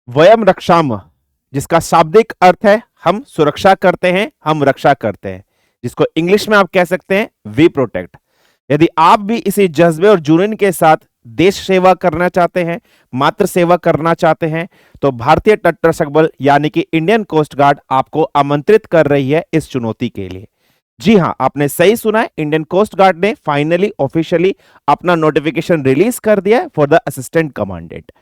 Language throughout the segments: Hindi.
वयम रक्षाम, जिसका शाब्दिक अर्थ है हम सुरक्षा करते हैं, हम रक्षा करते हैं, जिसको इंग्लिश में आप कह सकते हैं वी प्रोटेक्ट। यदि आप भी इसी जज्बे और जुनून के साथ देश सेवा करना चाहते हैं, मातृ सेवा करना चाहते हैं, तो भारतीय तट रक्षक बल यानी कि इंडियन कोस्ट गार्ड आपको आमंत्रित कर रही है इस चुनौती के लिए। जी हां, आपने सही सुना है, इंडियन कोस्ट गार्ड ने फाइनली ऑफिशियली अपना नोटिफिकेशन रिलीज कर दिया है फॉर द असिस्टेंट कमांडेंट।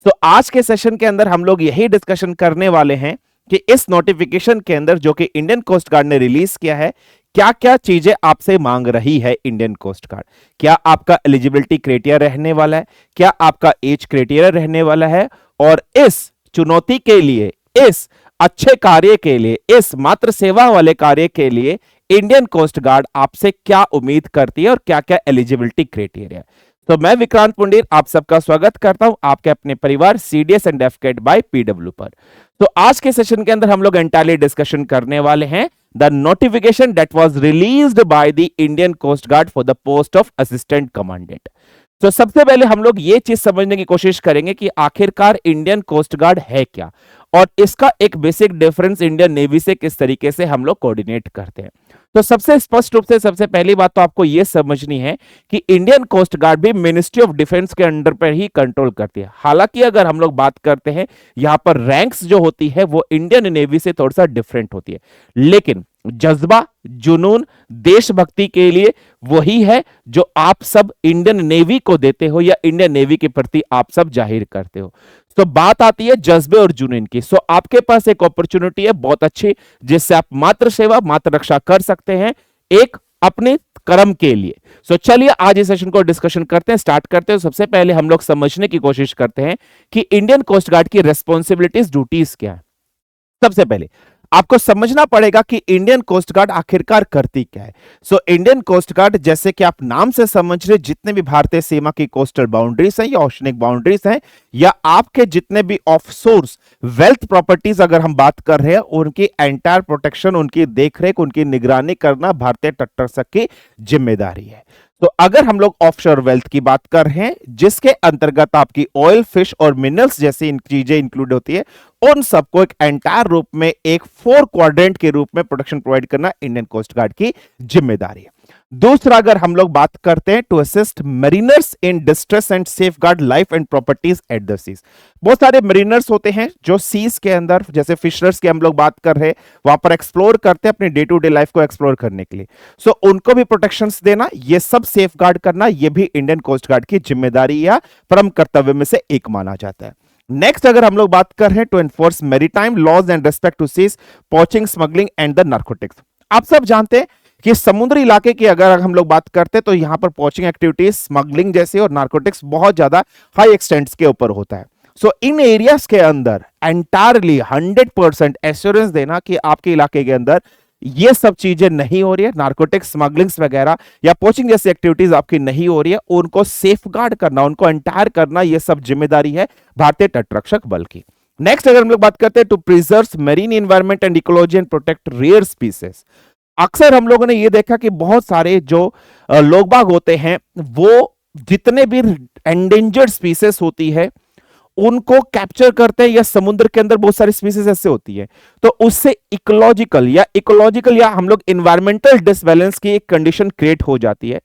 तो आज के सेशन के अंदर हम लोग यही डिस्कशन करने वाले हैं कि इस नोटिफिकेशन के अंदर जो कि इंडियन कोस्ट गार्ड ने रिलीज किया है, क्या क्या चीजें आपसे मांग रही है इंडियन कोस्ट गार्ड। क्या आपका एलिजिबिलिटी क्राइटेरिया रहने वाला है, क्या आपका एज क्राइटेरिया रहने वाला है, और इस चुनौती के लिए, इस अच्छे कार्य के लिए, इस मातृ सेवा वाले कार्य के लिए इंडियन कोस्ट गार्ड आपसे क्या उम्मीद करती है और क्या क्या एलिजिबिलिटी क्राइटेरिया। तो मैं विक्रांत पुंडीर आप सबका स्वागत करता हूं आपके अपने परिवार सीडीएस एंड एफकेट बाय पीडब्ल्यू पर। तो आज के सेशन के अंदर हम लोग एंटायरली डिस्कशन करने वाले हैं the notification that was released by the Indian Coast Guard for the post of assistant commandant. तो सबसे पहले हम लोग ये चीज समझने की कोशिश करेंगे कि आखिरकार इंडियन कोस्ट गार्ड है क्या, और इसका एक बेसिक डिफरेंस इंडियन नेवी से किस तरीके से हम लोग कोऑर्डिनेट करते हैं। तो सबसे स्पष्ट रूप से सबसे पहली बात तो आपको यह समझनी है कि इंडियन कोस्ट गार्ड भी मिनिस्ट्री ऑफ डिफेंस के अंडर पर ही कंट्रोल करती है। हालांकि अगर हम लोग बात करते हैं यहां पर रैंक्स जो होती है वो इंडियन नेवी से थोड़ा सा डिफरेंट होती है, लेकिन जज्बा, जुनून, देशभक्ति के लिए वही है जो आप सब इंडियन नेवी को देते हो या इंडियन नेवी के प्रति आप सब जाहिर करते हो। तो बात आती है जज्बे और जुनून की। सो आपके पास एक अपॉर्चुनिटी है बहुत अच्छी, जिससे आप मातृ सेवा, मातृ रक्षा कर सकते हैं एक अपने कर्म के लिए। सो चलिए आज इस सेशन को डिस्कशन करते हैं, स्टार्ट करते हैं। सबसे पहले हम लोग समझने की कोशिश करते हैं कि इंडियन कोस्ट गार्ड की रेस्पॉन्सिबिलिटीज, ड्यूटीज क्या है। सबसे पहले आपको समझना पड़ेगा कि इंडियन कोस्ट गार्ड आखिरकार करती क्या है। सो इंडियन कोस्ट गार्ड, जैसे कि आप नाम से समझ रहे, जितने भी भारतीय सीमा की कोस्टल बाउंड्रीज हैं या ओशनिक बाउंड्रीज हैं, या आपके जितने भी ऑफ सोर्स वेल्थ प्रॉपर्टीज अगर हम बात कर रहे हैं, उनकी एंटायर प्रोटेक्शन, उनकी देखरेख, उनकी निगरानी करना भारतीय तटरक्षक की जिम्मेदारी है। तो अगर हम लोग ऑफशोर वेल्थ की बात कर रहे हैं, जिसके अंतर्गत आपकी ऑयल, फिश और मिनरल्स जैसी चीजें इंक्लूड होती है, उन सबको एक एंटायर रूप में, एक 4 क्वाड्रेंट के रूप में प्रोटेक्शन प्रोवाइड करना इंडियन कोस्ट गार्ड की जिम्मेदारी है। दूसरा, अगर हम लोग बात करते हैं to assist mariners in distress and safeguard life and properties at the seas. बहुत सारे मरीनर्स होते हैं जो सीज के अंदर, जैसे फिशरर्स की हम लोग बात कर रहे हैं, वहां पर एक्सप्लोर करते हैं अपनी डे टू डे लाइफ को एक्सप्लोर करने के लिए। सो उनको भी प्रोटेक्शन देना, ये सब सेफ गार्ड करना, ये भी इंडियन कोस्ट गार्ड की जिम्मेदारी या परम कर्तव्य में से एक माना जाता है। नेक्स्ट, अगर हम लोग बात कर रहे हैं to enforce maritime laws and respect to seas, poaching, smuggling and the narcotics. आप सब जानते हैं कि समुद्री इलाके की अगर हम लोग बात करते हैं तो यहां पर पोचिंग एक्टिविटीज, स्मगलिंग जैसे और नार्कोटिक्स बहुत ज्यादा हाई एक्सटेंट्स के ऊपर होता है। सो इन एरियाज के अंदर एंटायरली 100% एश्योरेंस देना कि आपके इलाके के अंदर ये सब चीजें नहीं हो रही है, नार्कोटिक्स, स्मगलिंग्स वगैरह या पोचिंग जैसी एक्टिविटीज आपकी नहीं हो रही है, उनको सेफ गार्ड करना, उनको एंटायर करना, ये सब जिम्मेदारी है भारतीय तटरक्षक बल की। नेक्स्ट, अगर हम लोग बात करते हैं to preserve marine environment and ecology and protect rare species. अक्सर हम लोगों ने ये देखा कि बहुत सारे जो लोग बाग होते हैं, वो जितने भी एंडेंजर्ड स्पीसीज होती है उनको कैप्चर करते हैं, या समुद्र के अंदर बहुत सारी स्पीसीज ऐसे होती है, तो उससे इकोलॉजिकल या हम लोग इन्वायरमेंटल डिसबैलेंस की एक कंडीशन क्रिएट हो जाती है।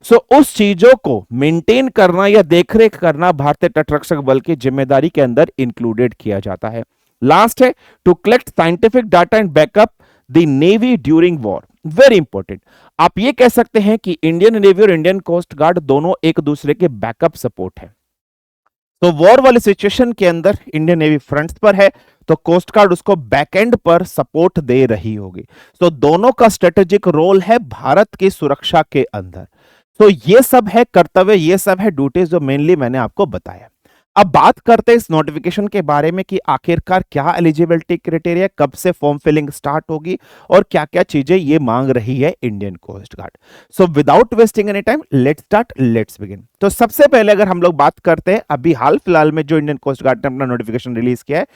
सो उस चीजों को मेंटेन करना या देखरेख करना भारतीय तटरक्षक बल की जिम्मेदारी के अंदर इंक्लूडेड किया जाता है। लास्ट है to collect scientific data and back up the navy during war. Very important, आप ये कह सकते हैं कि इंडियन नेवी और इंडियन कोस्ट गार्ड दोनों एक दूसरे के बैकअप सपोर्ट है। तो वॉर वाले सिचुएशन के अंदर इंडियन नेवी फ्रंट्स पर है, तो कोस्ट गार्ड उसको बैकएंड पर सपोर्ट दे रही होगी। तो दोनों का स्ट्रेटेजिक रोल है भारत की सुरक्षा के अंदर। तो ये सब है कर्तव्य, ये सब है ड्यूटीज जो मेनली मैंने आपको बताया। अब बात करते हैं इस नोटिफिकेशन के बारे में कि आखिरकार क्या एलिजिबिलिटी क्राइटेरिया, कब से फॉर्म फिलिंग स्टार्ट होगी और क्या क्या चीजें ये मांग रही है Indian Coast Guard. So without wasting any time let's start, let's begin. तो सबसे पहले अगर हम लोग बात करते हैं अभी हाल फिलहाल में जो इंडियन कोस्ट गार्ड ने अपना नोटिफिकेशन रिलीज किया है,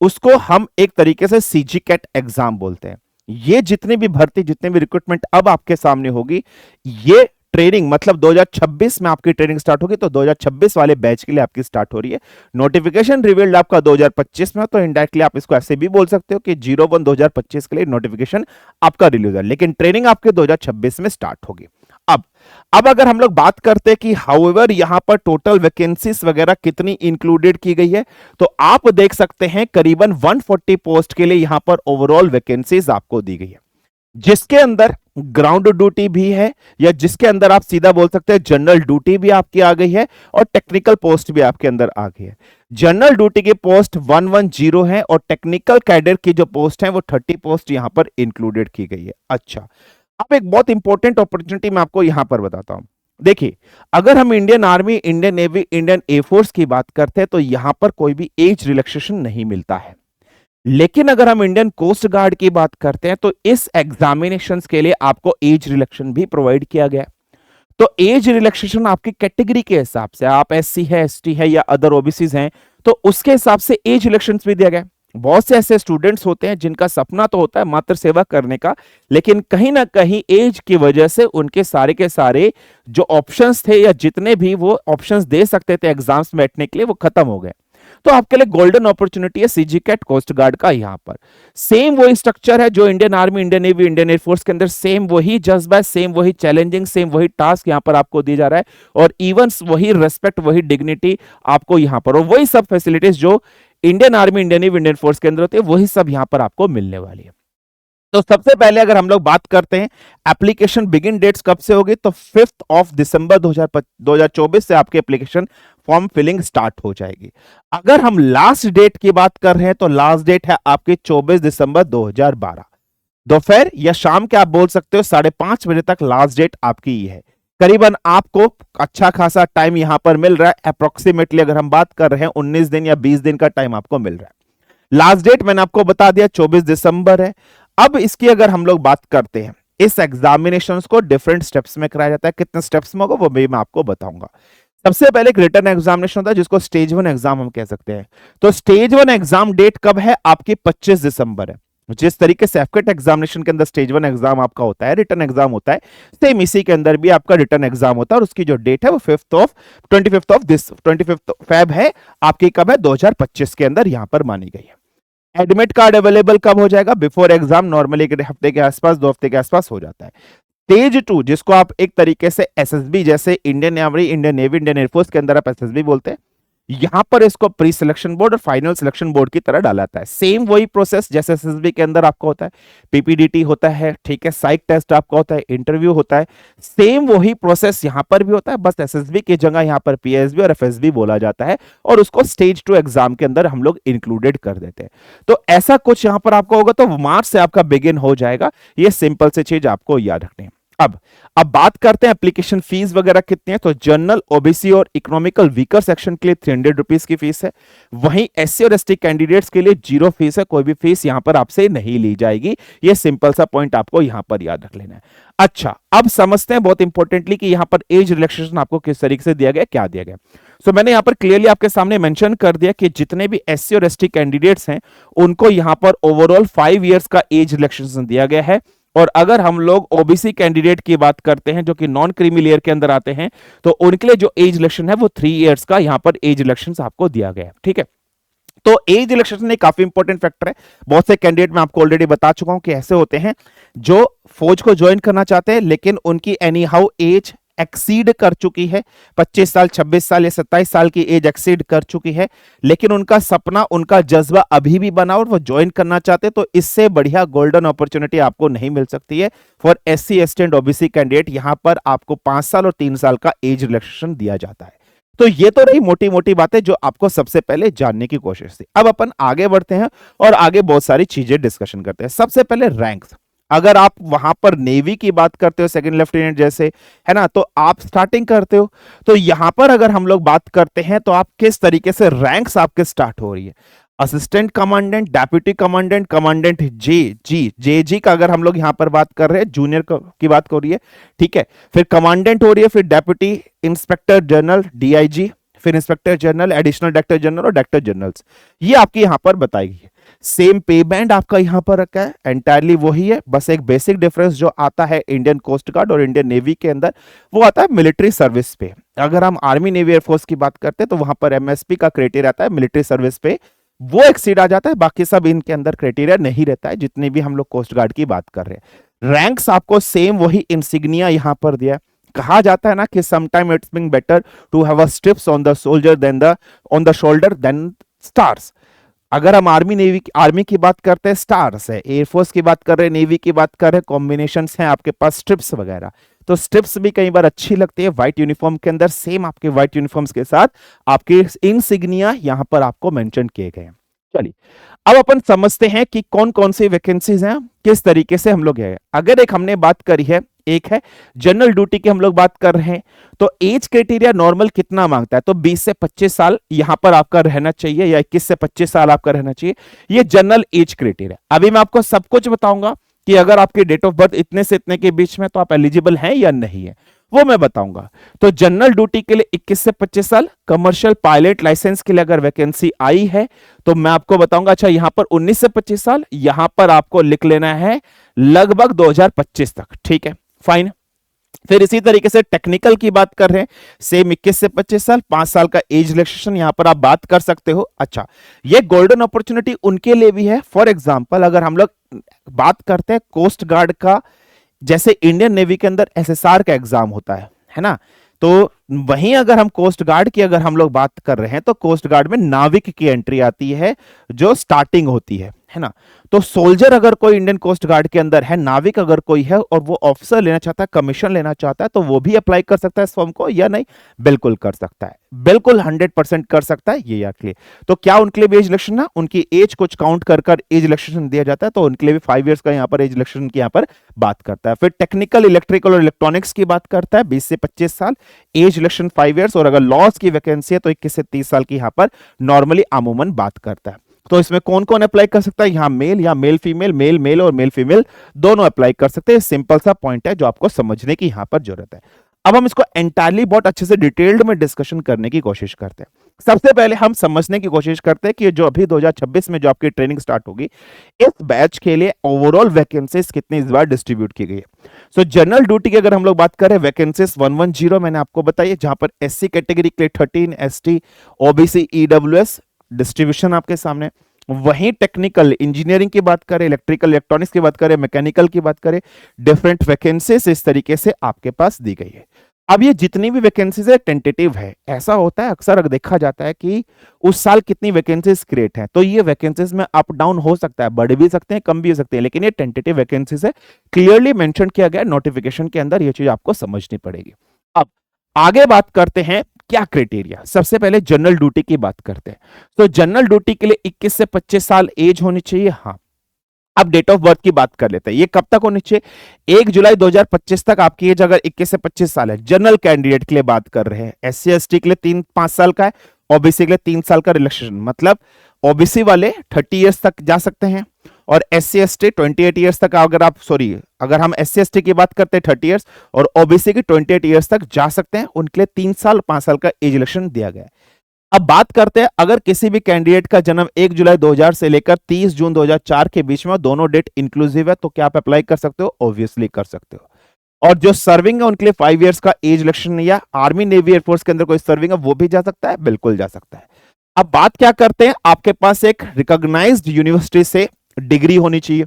उसको हम एक तरीके से सीजी कैट एग्जाम बोलते हैं। ये जितनी भी भर्ती, जितने भी रिक्रूटमेंट अब आपके सामने होगी, ये ट्रेनिंग मतलब 2026 में आपकी ट्रेनिंग स्टार्ट होगी, तो 2026 वाले बैच के लिए आपकी स्टार्ट हो रही है। नोटिफिकेशन रिवील्ड आपका 2025 में, तो इनडायरेक्टली आप इसको ऐसे भी बोल सकते हो कि 01 2025 के लिए नोटिफिकेशन आपका रिलीज है, लेकिन ट्रेनिंग आपके 2026 में स्टार्ट होगी। अब अगर हम लोग बात करते हैं कि हाउएवर यहां पर टोटल वैकेंसीज वगैरह कितनी इंक्लूडेड की गई है, तो आप देख सकते हैं करीबन 140 पोस्ट के लिए यहां पर ओवरऑल वैकेंसीज आपको दी गई है, जिसके अंदर ग्राउंड ड्यूटी भी है, या जिसके अंदर आप सीधा बोल सकते हैं जनरल ड्यूटी भी आपकी आ गई है, और टेक्निकल पोस्ट भी आपके अंदर आ गई है। जनरल ड्यूटी की पोस्ट 110 है, और टेक्निकल कैडर की जो पोस्ट है वो 30 पोस्ट यहां पर इंक्लूडेड की गई है। अच्छा, अब एक बहुत इंपॉर्टेंट अपॉर्चुनिटी मैं आपको यहां पर बताता हूं। देखिए, अगर हम Indian army, Indian navy, Indian air force की बात करते हैं तो यहां पर कोई भी एज रिलैक्सेशन नहीं मिलता है, लेकिन अगर हम इंडियन कोस्ट गार्ड की बात करते हैं तो इस एग्जामिनेशंस के लिए आपको एज रिलैक्सेशन भी प्रोवाइड किया गया है। तो एज रिलैक्सेशन आपकी कैटेगरी के हिसाब से, आप एससी है, एसटी है या अदर ओबीसीज हैं, तो उसके हिसाब से एज रिलैक्सेशन भी दिया गया है। बहुत से ऐसे स्टूडेंट्स होते हैं जिनका सपना तो होता है मात्र सेवा करने का, लेकिन कहीं ना कहीं एज की वजह से उनके सारे के सारे जो ऑप्शंस थे या जितने भी वो ऑप्शंस दे सकते थे एग्जाम्स में बैठने के लिए, वो खत्म हो गए। तो आपके लिए गोल्डन अपॉर्चुनिटी है सीजी कैट कोस्ट गार्ड का। यहां पर सेम वही स्ट्रक्चर है जो Indian army, Indian navy, Indian air force के अंदर, सेम वही जज्बा, सेम वही चैलेंजिंग, सेम वही टास्क यहां पर आपको दिया जा रहा है, और इवन वही रेस्पेक्ट, वही डिग्निटी आपको यहां पर, और वही सब फैसिलिटीज जो Indian army, Indian navy, Indian force के अंदर होती है, वही सब यहां पर आपको मिलने वाली है। तो सबसे पहले अगर हम लोग बात करते हैं एप्लीकेशन बिगिन डेट्स कब से होगी, तो 5 दिसंबर 2024 से आपकी एप्लीकेशन फॉर्म फिलिंग स्टार्ट हो जाएगी। अगर हम लास्ट डेट की बात कर रहे हैं तो लास्ट डेट है आपकी 24 दिसंबर 2012 दोपहर या शाम के, आप बोल सकते हो 5:30 बजे तक लास्ट डेट आपकी ही है। करीबन आपको अच्छा खासा टाइम यहां पर मिल रहा है, अप्रोक्सीमेटली अगर हम बात कर रहे हैं 19 दिन या 20 दिन का टाइम आपको मिल रहा है। लास्ट डेट मैंने आपको बता दिया 24 दिसंबर है। अब इसकी अगर हम लोग बात करते हैं, इस एग्जामिनेशंस को डिफरेंट स्टेप्स में कराया जाता है, कितने स्टेप्स में होगा वो भी मैं आपको बताऊंगा। सबसे पहले एक रिटर्न एग्जामिनेशन होता है जिसको स्टेज 1 एग्जाम हम कह सकते हैं। तो स्टेज 1 एग्जाम डेट कब है आपकी? 25 दिसंबर है। जिस तरीके से एफकेट एग्जामिनेशन के अंदर स्टेज 1 एग्जाम आपका होता है, रिटर्न एग्जाम होता है, सेम इसी के अंदर भी आपका रिटर्न एग्जाम होता है, और उसकी जो डेट है वो 25 फेब है आपकी, कब है? 2025 के अंदर यहां पर मानी गई है। एडमिट कार्ड अवेलेबल कब हो जाएगा? बिफोर एग्जाम, नॉर्मली एक हफ्ते के आसपास, 2 हफ्ते के आसपास हो जाता है। स्टेज 2 जिसको आप एक तरीके से एसएसबी, जैसे Indian army, Indian navy, Indian air force के अंदर आप एसएसबी बोलते हैं, यहां पर इसको प्री सिलेक्शन बोर्ड और फाइनल सिलेक्शन बोर्ड की तरह डाला जाता है। सेम वही प्रोसेस जैसे एसएसबी के अंदर आपका होता है, पीपीडीटी होता है, ठीक है, साइक टेस्ट आपका होता है, इंटरव्यू होता है, सेम वही प्रोसेस यहां पर भी होता है, बस एसएसबी की जगह यहां पर पीएसबी और एफएसबी बोला जाता है, और उसको स्टेज 2 एग्जाम के अंदर हम लोग इंक्लूडेड कर देते हैं। तो ऐसा कुछ यहां पर आपको होगा, तो मार्च से आपका बिगिन हो जाएगा। ये सिंपल से चीज आपको याद रखनी है। अब बात करते हैं एप्लीकेशन फीस वगैरह कितनी है। तो जनरल, ओबीसी और इकोनॉमिकल वीकर सेक्शन के लिए 300 रुपीज की फीस है। वहीं एससी और एसटी कैंडिडेट्स के लिए 0 फीस है, कोई भी फीस यहां पर आपसे नहीं ली जाएगी। ये सिंपल सा पॉइंट आपको यहां पर याद रख लेना है। अच्छा, अब समझते हैं बहुत इंपॉर्टेंटली कि यहां पर एज रिलैक्सेशन आपको किस तरीके से दिया गया, क्या दिया गया। सो मैंने यहां पर क्लियरली आपके सामने मेंशन कर दिया कि जितने भी एससी और एसटी कैंडिडेट्स हैं उनको यहां पर ओवरऑल 5 इयर्स का एज रिलैक्सेशन दिया गया है। और अगर हम लोग ओबीसी कैंडिडेट की बात करते हैं जो कि नॉन क्रीमी लेयर के अंदर आते हैं, तो उनके लिए जो एज इलेक्शन है वो 3 इयर्स का यहां पर एज इलेक्शन आपको दिया गया है। ठीक है, तो एज इलेक्शन एक काफी इंपॉर्टेंट फैक्टर है। बहुत से कैंडिडेट मैं आपको ऑलरेडी बता चुका हूं कि ऐसे होते हैं जो फौज को ज्वाइन करना चाहते हैं, लेकिन उनकी एनी हाउ एज एक्सीड कर चुकी है, 25 साल, 26 साल या 27 साल की एज एक्सीड कर चुकी है, लेकिन उनका सपना, उनका जज्बा अभी भी बना और वो ज्वाइन करना चाहते, तो इससे बढ़िया गोल्डन अपॉर्चुनिटी आपको नहीं मिल सकती है for SC, ST and OBC candidate. यहां पर आपको 5 साल और 3 साल का एज रिलैक्सेशन दिया जाता है। तो ये तो रही मोटी मोटी बातें जो आपको सबसे पहले जानने की कोशिश थी। अब अपन आगे बढ़ते हैं और आगे बहुत सारी चीजें डिस्कशन करते हैं। सबसे पहले रैंक्स। अगर आप वहां पर नेवी की बात करते हो, सेकंड लेफ्टिनेंट जैसे, है ना, तो आप स्टार्टिंग करते हो। तो यहां पर अगर हम लोग बात करते हैं तो आप किस तरीके से रैंक्स आपके स्टार्ट हो रही है। Assistant commandant, deputy commandant, commandant जे का अगर हम लोग यहां पर बात कर रहे हैं, जूनियर की बात हो रही है, ठीक है, फिर कमांडेंट हो रही है, फिर डेप्यूटी इंस्पेक्टर जनरल डीआईजी, फिर inspector general, additional director general और डायरेक्टर जनरल्स, ये आपकी यहां पर बताई गई है। सेम पे बैंड आपका यहां पर रखा है, एंटायरली वही है, बस एक बेसिक डिफरेंस जो आता है इंडियन कोस्ट गार्ड और इंडियन नेवी के अंदर वो आता है मिलिट्री सर्विस पे। अगर हम आर्मी नेवी एयरफोर्स की बात करते हैं तो वहां पर एमएसपी का क्राइटेरिया आता है मिलिट्री सर्विस पे, वो एक्सीड आ जाता है, बाकी सब इनके अंदर क्राइटेरिया नहीं रहता है जितने भी हम लोग कोस्ट गार्ड की बात कर रहे हैं। रैंक्स आपको सेम वही इंसिग्निया यहां पर दिया है। कहा जाता है ना कि sometime it's being better to have a strips on the soldier than the on the shoulder than stars. अगर हम आर्मी की बात करते हैं स्टार्स है, एयरफोर्स की बात कर रहे हैं, नेवी की बात कर रहे हैं कॉम्बिनेशंस हैं आपके पास स्ट्रिप्स वगैरह, तो स्ट्रिप्स भी कई बार अच्छी लगती है व्हाइट यूनिफॉर्म के अंदर। सेम आपके व्हाइट यूनिफॉर्म्स के साथ आपके इंसिग्निया यहां पर आपको मेंशन किए गए हैं। चलिए अब अपन समझते हैं कि कौन कौन सी वैकेंसीज हैं, किस तरीके से हम लोग है। अगर एक हमने बात करी है, एक है जनरल ड्यूटी की हम लोग बात कर रहे हैं, तो एज क्राइटेरिया नॉर्मल कितना मांगता है, तो 20 से 25 साल यहां पर आपका रहना चाहिए या 21 से 25 साल आपका रहना चाहिए, ये जनरल एज क्राइटेरिया। अभी मैं आपको सब कुछ बताऊंगा कि अगर आपकी डेट ऑफ बर्थ इतने से इतने के बीच में तो आप एलिजिबल हैं या नहीं है, वो मैं बताऊंगा। तो जनरल ड्यूटी के लिए 21 से 25 साल, कमर्शियल पायलट लाइसेंस के लिए अगर वैकेंसी आई है तो मैं आपको बताऊंगा, अच्छा यहां पर 19 से 25 साल, यहां पर आपको लिख लेना है लगभग 2025 तक, ठीक है फाइन। फिर इसी तरीके से टेक्निकल की बात कर रहे हैं, सेम 21 से 25 साल, 5 साल का एज रिलैक्सेशन यहां पर आप बात कर सकते हो। अच्छा ये गोल्डन अपॉर्चुनिटी उनके लिए भी है, फॉर एग्जांपल अगर हम लोग बात करते हैं कोस्ट गार्ड का, जैसे इंडियन नेवी के अंदर एसएसआर का एग्जाम होता है ना, तो वहीं अगर हम कोस्ट गार्ड की अगर हम लोग बात कर रहे हैं तो कोस्ट गार्ड में नाविक की एंट्री आती है जो स्टार्टिंग होती है ना। तो सोल्जर अगर कोई इंडियन कोस्ट गार्ड के अंदर है, नाविक अगर कोई है और वो ऑफिसर लेना चाहता है, कमीशन लेना चाहता है, तो वो भी अप्लाई कर सकता है इस फॉर्म को या नहीं, बिल्कुल कर सकता है, बिल्कुल 100% कर सकता है, ये याद रखिए। तो क्या उनके लिए भी एज रिलैक्सेशन ना, उनकी एज कुछ काउंट कर कर एज रिलैक्सेशन दिया जाता है, तो उनके लिए भी 5 इयर्स का यहाँ पर एज रिलैक्सेशन की यहाँ पर बात करता है। फिर टेक्निकल, इलेक्ट्रिकल और इलेक्ट्रॉनिक्स की बात करता है 20 से 25 साल, एज रिलैक्सेशन 5 इयर्स, और अगर लॉस की वैकेंसी है तो 21 से 30 साल की यहाँ पर नॉर्मली अमूमन बात करता है। तो इसमें कौन कौन अप्लाई कर सकता है, यहां मेल या मेल फीमेल, मेल मेल और मेल फीमेल दोनों अप्लाई कर सकते हैं। सिंपल सा पॉइंट है जो आपको समझने की यहां पर जरूरत है। अब हम इसको एंटायरली बहुत अच्छे से डिटेल्ड में डिस्कशन करने की कोशिश करते हैं। सबसे पहले हम समझने की कोशिश करते हैं कि जो अभी 2026 में जो आपकी ट्रेनिंग स्टार्ट होगी, इस बैच के लिए ओवरऑल वैकेंसीज कितनी इस बार डिस्ट्रीब्यूट की गई है। सो जनरल ड्यूटी की अगर हम लोग बात करें, वैकेंसीज 110 मैंने आपको बताई, जहां पर एससी कैटेगरी के लिए 13, एसटी, ओबीसी, ईडब्ल्यूएस डिस्ट्रीब्यूशन आपके सामने। वहीं टेक्निकल इंजीनियरिंग की बात करें, इलेक्ट्रिकल इलेक्ट्रॉनिक्स की बात करें, मैकेनिकल की बात करें, डिफरेंट वैकेंसीज इस तरीके से आपके पास दी गई है। अब ये जितनी भी वैकेंसीज है टेंटेटिव है, ऐसा होता है अक्सर देखा जाता है कि उस साल कितनी वैकेंसीज क्रिएट है, तो ये वैकेंसीज में अप डाउन हो सकता है, बढ़ भी सकते हैं, कम भी हो सकते हैं, लेकिन ये टेंटेटिव वैकेंसीज है, क्लियरली मेंशन किया गया नोटिफिकेशन के अंदर, ये चीज आपको समझनी पड़ेगी। अब आगे बात करते हैं क्या क्राइटेरिया। सबसे पहले जनरल ड्यूटी की बात करते हैं, तो जनरल ड्यूटी के लिए 21 से 25 साल एज होनी चाहिए। हाँ, अब डेट ऑफ बर्थ की बात कर लेते हैं, ये कब तक होनी चाहिए, 1 जुलाई 2025 तक आपकी एज अगर 21 से 25 साल है, जनरल कैंडिडेट के लिए बात कर रहे हैं। एससी एसटी के लिए 5 साल का है, ओबीसी के लिए 3 साल का रिलैक्सेशन, मतलब ओबीसी वाले 30 इयर्स तक जा सकते हैं और एससी एसटी 28 इयर्स तक, अगर हम एससी एसटी की बात करते हैं 30 इयर्स और ओबीसी की 28 इयर्स तक जा सकते हैं, उनके लिए 3 साल 5 साल का एज रिलैक्सेशन दिया गया है। अब बात करते हैं, अगर किसी भी कैंडिडेट का जन्म 1 जुलाई 2000 से लेकर 30 जून 2004 के बीच में, दोनों डेट इंक्लूसिव है, तो क्या आप अप्लाई कर सकते हो, ऑब्वियसली कर सकते हो। और जो सर्विंग है उनके लिए 5 इयर्स का एज रिलैक्सेशन, या आर्मी नेवी एयरफोर्स के अंदर कोई सर्विंग है वो भी जा सकता है, बिल्कुल जा सकता है। अब बात क्या करते हैं, आपके पास एक रिकॉग्नाइज्ड यूनिवर्सिटी से डिग्री होनी चाहिए।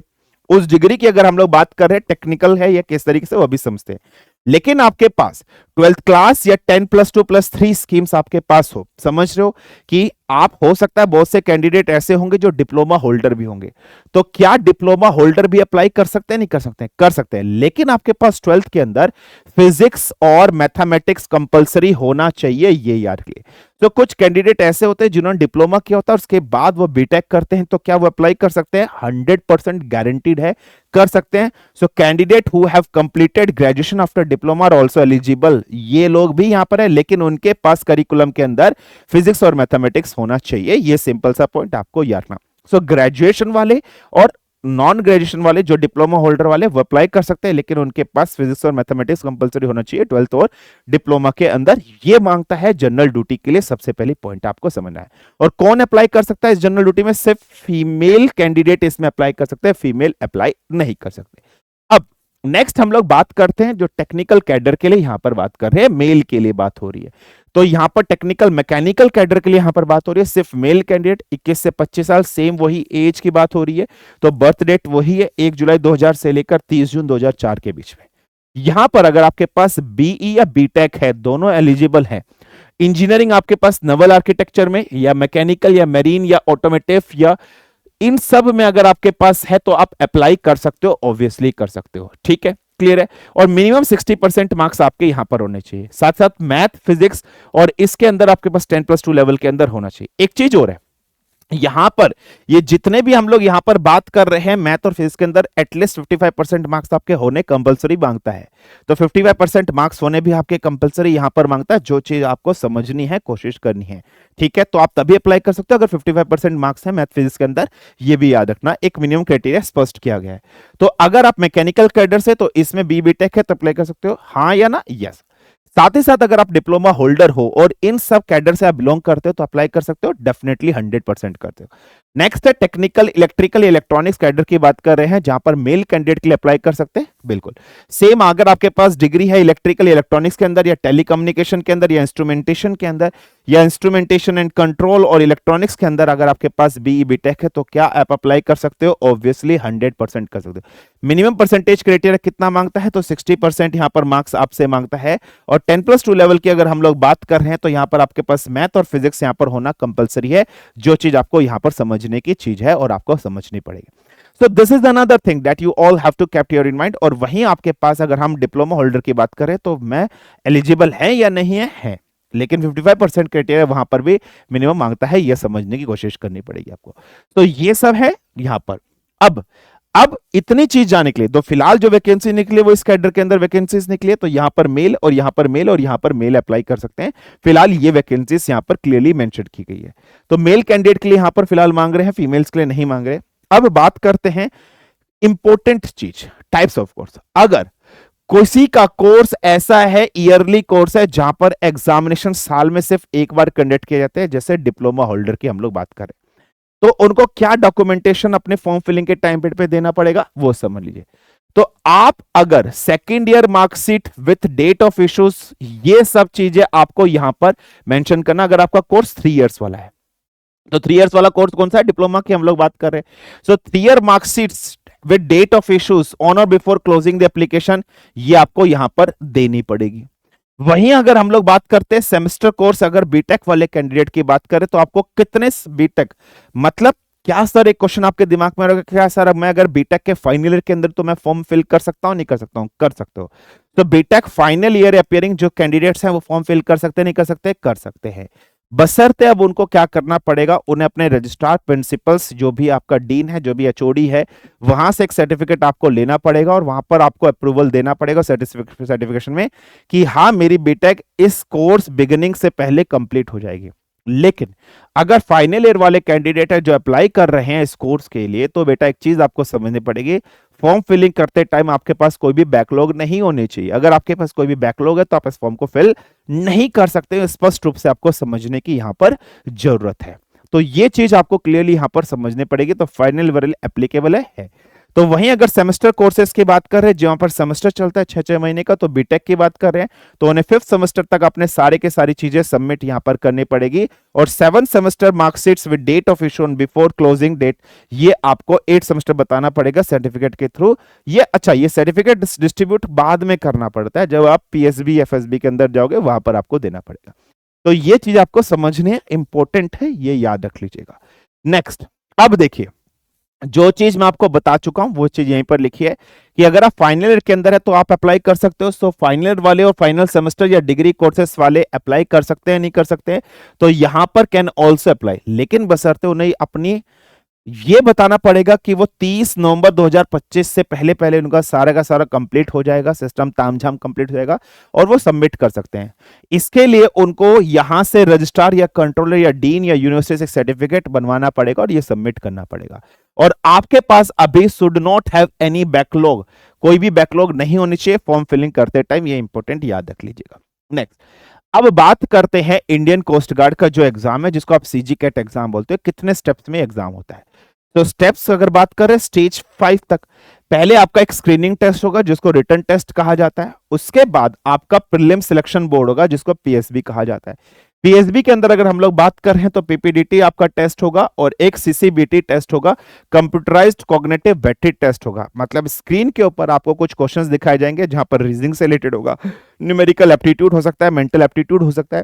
उस डिग्री की अगर हम लोग बात कर रहे हैं, टेक्निकल है या किस तरीके से, वो भी समझते हैं। लेकिन आपके पास 12th क्लास या 10+2+3 स्कीम्स आपके पास हो, समझ रहे हो कि आप, हो सकता है बहुत से कैंडिडेट ऐसे होंगे जो डिप्लोमा होल्डर भी होंगे, तो क्या डिप्लोमा होल्डर भी अप्लाई कर सकते हैं, नहीं कर सकते हैं, कर सकते हैं, लेकिन आपके पास 12th के अंदर फिजिक्स और मैथमेटिक्स कंपलसरी होना चाहिए, ये याद रखिए। तो कुछ कैंडिडेट ऐसे होते हैं जिन्होंने डिप्लोमा किया होता है, उसके बाद वो बीटेक करते हैं, तो क्या वो अप्लाई कर सकते हैं, 100% गारंटीड है, कर सकते हैं। So candidate who have completed graduation after diploma are also eligible, ये लोग भी यहां पर है, लेकिन उनके पास करिकुलम के अंदर फिजिक्स और मैथमेटिक्स होना चाहिए, ये सिंपल सा पॉइंट आपको याद रखना। सो ग्रेजुएशन वाले और नॉन ग्रेजुएशन वाले जो डिप्लोमा होल्डर वाले वो अप्लाई कर सकते हैं, लेकिन उनके पास फिजिक्स और मैथमेटिक्स कंपलसरी होना चाहिए 12th और डिप्लोमा के अंदर। ये मांगता है जनरल ड्यूटी के लिए, सबसे पहली पॉइंट आपको समझना है। और कौन अप्लाई कर सकता है इस जनरल ड्यूटी में? सिर्फ फीमेल कैंडिडेट इसमें अप्लाई कर सकते हैं, फीमेल अप्लाई नहीं कर सकते। अब नेक्स्ट हम लोग बात करते हैं जो टेक्निकल कैडर के लिए यहां पर बात कर रहे हैं, मेल के लिए बात हो रही है। तो यहां पर टेक्निकल मैकेनिकल कैडर के लिए यहां पर बात हो रही है, सिर्फ मेल कैंडिडेट 21 से 25 साल, सेम वही एज की बात हो रही है। तो बर्थ डेट वही है 1 जुलाई 2000 से लेकर 30 जून 2004 के बीच में। यहां पर अगर आपके पास बीई या बीटेक है, दोनों एलिजिबल है। इंजीनियरिंग आपके पास नवल आर्किटेक्चर में या मैकेनिकल या मेरीन या ऑटोमेटिव या इन सब में अगर आपके पास है तो आप अप्लाई कर सकते हो, ऑब्वियसली कर सकते हो। ठीक है, क्लियर है। और मिनिमम 60% मार्क्स आपके यहां पर होने चाहिए, साथ साथ मैथ फिजिक्स और इसके अंदर आपके पास 10+2 लेवल के अंदर होना चाहिए। एक चीज और है, यहां पर ये जितने भी हम लोग यहां पर बात कर रहे हैं मैथ और फिजिक्स के अंदर एटलीस्ट 55% मार्क्स आपके होने कंपलसरी मांगता है। तो 55% मार्क्स होने भी आपके कंपलसरी यहां पर मांगता है, जो चीज आपको समझनी है, कोशिश करनी है। ठीक है, तो आप तभी अप्लाई कर सकते हो अगर 55% मार्क्स है मैथ फिजिक्स के अंदर। ये भी याद रखना, एक मिनिमम क्राइटेरिया स्पष्ट किया गया है। तो अगर आप मैकेनिकल कैडर से तो इसमें बीटेक है तो अप्लाई कर सकते हो, हाँ या ना? यस। साथ ही साथ अगर आप डिप्लोमा होल्डर हो और इन सब कैडर से आप बिलोंग करते हो तो अप्लाई कर सकते हो, डेफिनेटली 100% करते हो। नेक्स्ट है टेक्निकल इलेक्ट्रिकल इलेक्ट्रॉनिक्स कैडर की बात कर रहे हैं, जहां पर मेल कैंडिडेट के लिए अप्लाई कर सकते हैं। बिल्कुल सेम, अगर आपके पास डिग्री है इलेक्ट्रिकल इलेक्ट्रॉनिक्स के अंदर या टेलीकम्युनिकेशन के अंदर या इंस्ट्रूमेंटेशन के अंदर या इंस्ट्रूमेंटेशन एंड कंट्रोल और इलेक्ट्रॉनिक्स के अंदर अगर आपके पास बीई बीटेक है तो क्या आप अप्लाई कर सकते हो? ऑब्वियसली 100% कर सकते हो। मिनिमम परसेंटेज क्राइटेरिया कितना मांगता है? तो 60% यहां पर मार्क्स आपसे मांगता है। और 10+2 लेवल की अगर हम लोग बात कर रहे हैं तो यहां पर आपके पास मैथ और फिजिक्स यहां पर होना कंपलसरी है, जो चीज आपको यहां पर समझने की चीज है और आपको समझनी पड़ेगी। So this is another thing that you all have to keep your in mind। और वहीं आपके पास अगर हम डिप्लोमा होल्डर की बात करें तो मैं एलिजिबल है या नहीं है, लेकिन 55% क्राइटेरिया वहां पर भी मिनिमम मांगता है, यह समझने की कोशिश करनी पड़ेगी आपको। तो ये सब है यहां पर। अब इतनी चीज जाने के लिए तो फिलहाल जो वैकेंसी निकली वो इस कैडर के अंदर वैकेंसीज निकली है, तो यहां पर मेल और यहां पर मेल और यहां पर मेल अप्लाई कर सकते हैं। फिलहाल ये वैकेंसीज यहां पर क्लियरली मेंशन की गई है। तो मेल कैंडिडेट के लिए यहां पर फिलहाल मांग रहे हैं, फीमेल्स के लिए नहीं मांग रहे। अब बात करते हैं इंपॉर्टेंट चीज, टाइप्स ऑफ कोर्स। अगर किसी का कोर्स ऐसा है, ईयरली कोर्स है, जहां पर एग्जामिनेशन साल में सिर्फ एक बार कंडक्ट किए जाते हैं, जैसे डिप्लोमा होल्डर की हम लोग बात करें, तो उनको क्या डॉक्यूमेंटेशन अपने फॉर्म फिलिंग के टाइम पीरियड पे देना पड़ेगा वो समझ लीजिए। तो आप अगर second year marksheet with date of issues, ये सब चीजें आपको यहां पर मेंशन करना। अगर आपका कोर्स 3 इयर्स वाला है तो 3 इयर्स वाला कोर्स कौन सा है? डिप्लोमा की हम लोग बात कर रहे हैं। So 3 year marksheets with date of issues on और बिफोर क्लोजिंग द एप्लीकेशन, ये आपको यहां पर देनी पड़ेगी। वहीं अगर हम लोग बात करते हैं सेमेस्टर कोर्स, अगर बीटेक वाले कैंडिडेट की बात करें तो आपको कितने बीटेक, मतलब क्या सर, एक क्वेश्चन आपके दिमाग में रहेगा, क्या सर मैं अगर बीटेक के फाइनल ईयर के अंदर तो मैं फॉर्म फिल कर सकता हूं नहीं कर सकता हूं? कर सकते हो। तो बीटेक फाइनल ईयर अपियरिंग जो कैंडिडेट्स हैं वो फॉर्म फिल कर सकते हैं नहीं कर सकते? कर सकते हैं, बशर्ते अब उनको क्या करना पड़ेगा, उन्हें अपने रजिस्ट्रार प्रिंसिपल्स, जो भी आपका डीन है, जो भी एचओडी है, वहां से एक सर्टिफिकेट आपको लेना पड़ेगा और वहां पर आपको अप्रूवल देना पड़ेगा सर्टिफिकेशन में कि हाँ मेरी बीटेक इस कोर्स बिगिनिंग से पहले कंप्लीट हो जाएगी। लेकिन अगर फाइनल ईयर वाले कैंडिडेट है जो अप्लाई कर रहे हैं इस कोर्स के लिए, तो बेटा एक चीज आपको समझनी पड़ेगी, फॉर्म फिलिंग करते टाइम आपके पास कोई भी बैकलॉग नहीं होनी चाहिए। अगर आपके पास कोई भी बैकलॉग है तो आप इस फॉर्म को फिल नहीं कर सकते, स्पष्ट रूप से आपको समझने की यहां पर जरूरत है। तो ये चीज आपको क्लियरली यहां पर समझनी पड़ेगी। तो फाइनल ईयर एप्लीकेबल है। तो वहीं अगर सेमेस्टर कोर्सेज की बात कर रहे हैं जहां पर सेमेस्टर चलता है 6-6 महीने का, तो बीटेक की बात कर रहे हैं तो उन्हें 5th सेमेस्टर तक अपने सारे के सारी चीजें सबमिट यहां पर करनी पड़ेगी। और 7th semester marksheets with date of issue before closing date, ये आपको 8th सेमेस्टर बताना पड़ेगा सर्टिफिकेट के थ्रू। ये अच्छा, ये सर्टिफिकेट डिस्ट्रीब्यूट बाद में करना पड़ता है, जब आप पीएसबी एफएसबी के अंदर जाओगे वहां पर आपको देना पड़ेगा। तो ये चीज आपको समझनी है, इंपॉर्टेंट है, ये याद रख लीजिएगा। नेक्स्ट, अब देखिए जो चीज मैं आपको बता चुका हूं वो चीज यहीं पर लिखी है कि अगर आप फाइनल ईयर के अंदर है तो आप अप्लाई कर सकते हो। सो फाइनल ईयर वाले और फाइनल सेमेस्टर या डिग्री कोर्सेस वाले अप्लाई कर सकते हैं नहीं कर सकते हैं? तो यहां पर कैन ऑल्सो अप्लाई, लेकिन बशर्ते उन्हें अपनी ये बताना पड़ेगा कि वो 30 नवंबर 2025 से पहले पहले उनका सारा का सारा कंप्लीट हो जाएगा, सिस्टम तामझाम कंप्लीट हो जाएगा और वो सबमिट कर सकते हैं। इसके लिए उनको यहां से रजिस्ट्रार या कंट्रोलर या डीन या यूनिवर्सिटी से सर्टिफिकेट बनवाना पड़ेगा और ये सबमिट करना पड़ेगा। और आपके पास अभी should not have any backlog, कोई भी बैकलॉग नहीं होनी चाहिए फॉर्म फिलिंग करते टाइम, ये इंपॉर्टेंट याद रख लीजिएगा। नेक्स्ट, अब बात करते हैं इंडियन कोस्ट गार्ड का जो एग्जाम है, जिसको आप सीजी कैट एग्जाम बोलते हो, कितने स्टेप्स में एग्जाम होता है। तो स्टेप्स अगर बात करें स्टेज 5 तक, पहले आपका एक स्क्रीनिंग टेस्ट होगा जिसको रिटन टेस्ट कहा जाता है। उसके बाद आपका प्रीलिम सिलेक्शन बोर्ड होगा जिसको पीएसबी कहा जाता है। पीएसबी के अंदर अगर हम लोग बात कर रहे हैं तो पीपीडीटी आपका टेस्ट होगा और एक सीसीबीटी टेस्ट होगा, कंप्यूटराइज्ड कॉग्निटिव बैटरी टेस्ट होगा। मतलब स्क्रीन के ऊपर आपको कुछ क्वेश्चंस दिखाए जाएंगे जहां पर रीजनिंग से रिलेटेड होगा, न्यूमेरिकल एप्टीट्यूड हो सकता है, मेंटल एप्टीट्यूड हो सकता है।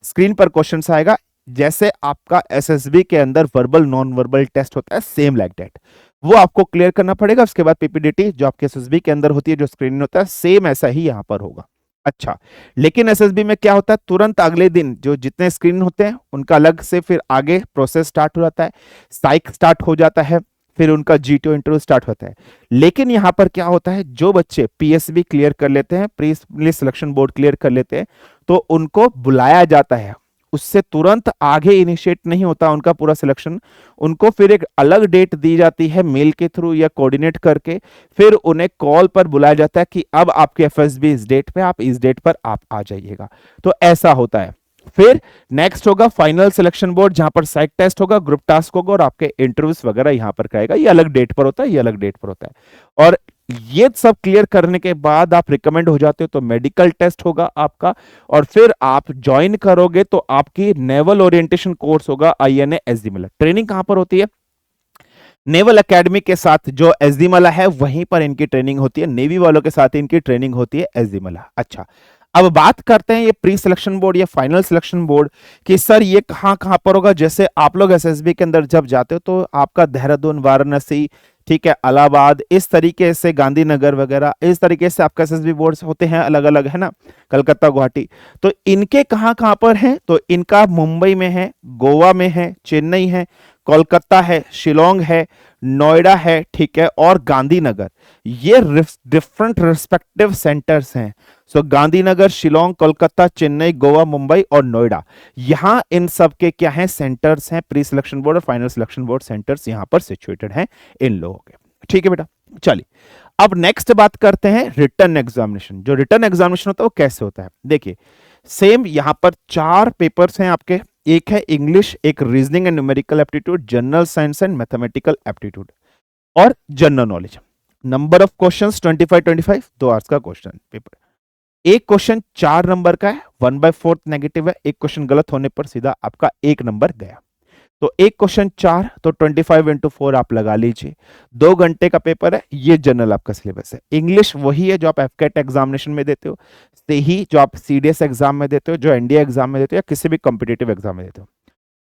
स्क्रीन पर क्वेश्चंस आएगा जैसे आपका एसएसबी के अंदर वर्बल नॉन वर्बल टेस्ट होता है, सेम लाइक दैट, वो आपको क्लियर करना पड़ेगा। उसके बाद पीपीडीटी जो आपके एसएसबी के अंदर होती है, जो स्क्रीन होता है, सेम ऐसा ही यहां पर होगा। अच्छा, लेकिन एसएसबी में क्या होता है, तुरंत अगले दिन जो जितने स्क्रीन होते हैं उनका अलग से फिर आगे प्रोसेस स्टार्ट हो जाता है, साइक स्टार्ट हो जाता है, फिर उनका जीटीओ इंटरव्यू स्टार्ट होता है। लेकिन यहां पर क्या होता है, जो बच्चे पीएसबी क्लियर कर लेते हैं, प्री सिलेक्शन बोर्ड क्लियर कर लेते हैं, तो उनको बुलाया जाता है। उससे तुरंत आगे इनिशिएट नहीं होता उनका पूरा सिलेक्शन, उनको फिर एक अलग डेट दी जाती है मेल के थ्रू या कोऑर्डिनेट करके, फिर उन्हें कॉल पर बुलाया जाता है कि अब आपके एफएसबी इस डेट पे, आप इस डेट पर आप आ जाइएगा। तो ऐसा होता है। फिर नेक्स्ट होगा फाइनल सिलेक्शन बोर्ड, जहां पर साइक टेस्ट होगा, ग्रुप टास्क होगा और आपके इंटरव्यूज वगैरह यहां पर कराएगा। ये अलग डेट पर होता है, ये अलग डेट पर होता है। और ये सब क्लियर करने के बाद आप रिकमेंड हो जाते हो तो मेडिकल टेस्ट होगा आपका, और फिर आप ज्वाइन करोगे तो आपकी नेवल ओरिएंटेशन कोर्स होगा आईएनए एसडीमला। ट्रेनिंग कहां पर होती है, नेवल एकेडमी के साथ जो एसडीमला है वहीं पर इनकी ट्रेनिंग होती है, नेवी वालों के साथ इनकी ट्रेनिंग होती है एसडीमला। अच्छा, अब बात करते हैं ये प्री सिलेक्शन बोर्ड या फाइनल सिलेक्शन बोर्ड कि सर ये कहां कहां पर होगा। जैसे आप लोग एसएसबी के अंदर जब जाते हो तो आपका देहरादून, वाराणसी, ठीक है, इलाहाबाद, इस तरीके से गांधीनगर वगैरह, इस तरीके से आपका एसएसबी बोर्ड होते हैं अलग अलग, है ना, कलकत्ता, गुवाहाटी। तो इनके कहां कहां पर हैं, तो इनका मुंबई में है, गोवा में है, चेन्नई है, कोलकाता है, शिलोंग है, नोएडा है, ठीक है, और गांधीनगर। ये डिफरेंट रिस्पेक्टिव सेंटर्स हैं। सो गांधीनगर, शिलोंग, कोलकाता, चेन्नई, गोवा, मुंबई और नोएडा, यहां इन सब के क्या है, सेंटर्स हैं। प्री सिलेक्शन बोर्ड और फाइनल सिलेक्शन बोर्ड सेंटर्स यहां पर सिचुएटेड हैं इन लोगों के। ठीक है बेटा, चलिए अब नेक्स्ट बात करते हैं रिटर्न एग्जामिनेशन। जो रिटर्न एग्जामिनेशन होता है वो कैसे होता है, देखिए सेम यहां पर 4 पेपर्स हैं आपके। एक है इंग्लिश, एक reasoning and numerical aptitude, general science and mathematical aptitude और general knowledge. Number of questions 25 2 hours का क्वेश्चन पेपर। एक क्वेश्चन 4 नंबर का है, 1/4 नेगेटिव है, एक क्वेश्चन गलत होने पर सीधा आपका 1 नंबर गया। तो एक क्वेश्चन 4 तो 25 × 4 आप लगा लीजिए, 2 घंटे का पेपर है। ये जनरल आपका सिलेबस है। इंग्लिश वही है जो आप एफकेट एग्जामिनेशन में देते हो, से ही जो आप सीडीएस एग्जाम में देते हो, जो एनडीए एग्जाम में देते हो या किसी भी कॉम्पिटिटिव एग्जाम में देते हो।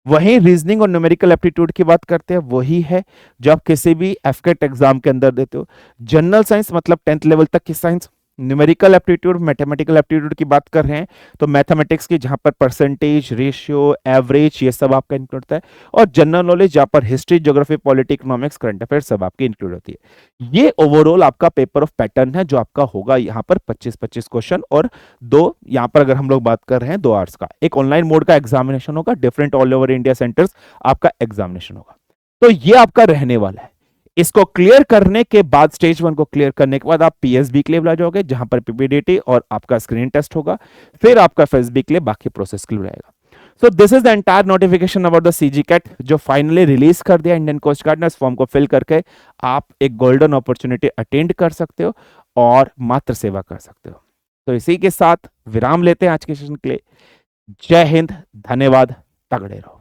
वहीं रीजनिंग और न्यूमेरिकल एप्टीट्यूड की बात करते हैं, वही है जो आप किसी भी एफकेट एग्जाम के अंदर देते हो। जनरल साइंस मतलब 10th लेवल तक की science. Numerical aptitude, mathematical aptitude की बात कर रहे हैं तो मैथमेटिक्स की, जहां पर परसेंटेज, रेशियो, एवरेज, ये सब आपका इंक्लूड होता है। और जनरल नॉलेज जहां पर history, geography, polity, economics, current affair सब आपकी इंक्लूड होती है। ये ओवरऑल आपका पेपर ऑफ पैटर्न है जो आपका होगा यहाँ पर 25 क्वेश्चन और 2, यहाँ पर अगर हम लोग बात कर रहे हैं 2 आवर्स का। एक ऑनलाइन मोड का एग्जामिनेशन होगा, different all over India centres आपका एग्जामिनेशन होगा। तो ये आपका रहने वाला है। इसको क्लियर करने के बाद, स्टेज 1 को क्लियर करने के बाद आप पीएसबी के लिए आ जाओगे, जहां पर पीपीडीटी और आपका स्क्रीन टेस्ट होगा। फिर आपका एफएसबी के लिए बाकी प्रोसेस क्लियर रहेगा। So this is the entire notification about the CG CAT जो फाइनली रिलीज कर दिया इंडियन कोस्ट गार्ड ने। इस फॉर्म को फिल करके आप एक गोल्डन अपॉर्चुनिटी अटेंड कर सकते हो और मात्र सेवा कर सकते हो। तो इसी के साथ विराम लेते हैं आज के सेशन के लिए। जय हिंद, धन्यवाद, तगड़े रहो।